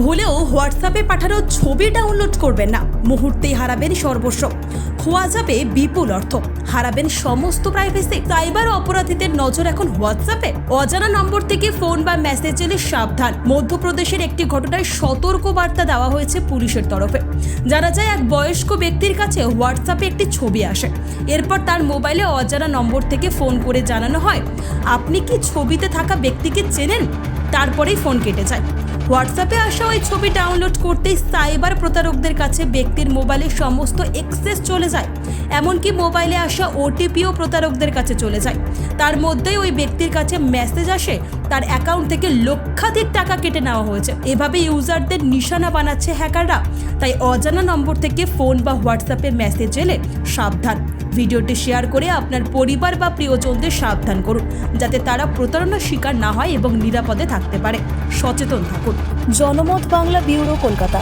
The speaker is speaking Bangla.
ভুলেও হোয়াটসঅ্যাপে পাঠানো ছবি ডাউনলোড করবেন না, মুহূর্তেই হারাবেন সর্বস্ব। খোয়া যাবে বিপুল অর্থ, হারাবেন সমস্ত প্রাইভেসি। সাইবার অপরাধীদের নজর এখন হোয়াটসঅ্যাপে। অজানা নম্বর থেকে ফোন বা মেসেজ এলে সাবধান। মধ্যপ্রদেশের একটি ঘটনায় সতর্ক বার্তা দেওয়া হয়েছে পুলিশের তরফে। জানা যায়, এক বয়স্ক ব্যক্তির কাছে হোয়াটসঅ্যাপে একটি ছবি আসে। এরপর তার মোবাইলে অজানা নম্বর থেকে ফোন করে জানানো হয়, আপনি কি ছবিতে থাকা ব্যক্তিকে চেনেন? তারপরেই ফোন কেটে যায়। হোয়াটসঅ্যাপে আসা ওই ছবি ডাউনলোড করতেই সাইবার প্রতারকদের কাছে ব্যক্তির মোবাইলে সমস্ত অ্যাক্সেস চলে যায়। এমনকি মোবাইলে আসা ওটিপিও প্রতারকদের কাছে চলে যায়। তার মধ্যেই ওই ব্যক্তির কাছে মেসেজ আসে, তার অ্যাকাউন্ট থেকে লক্ষাধিক টাকা কেটে নেওয়া হয়েছে। এভাবে ইউজারদের নিশানা বানাচ্ছে হ্যাকাররা। তাই অজানা নম্বর থেকে ফোন বা হোয়াটসঅ্যাপে মেসেজ এলে সাবধান। ভিডিওটি শেয়ার করে আপনার পরিবার বা প্রিয়জনদের সাবধান করুন, যাতে তারা প্রতারণার শিকার না হয় এবং নিরাপদে থাকতে পারে। সচেতন থাকুন। জনমত বাংলা ব্যুরো, কলকাতা।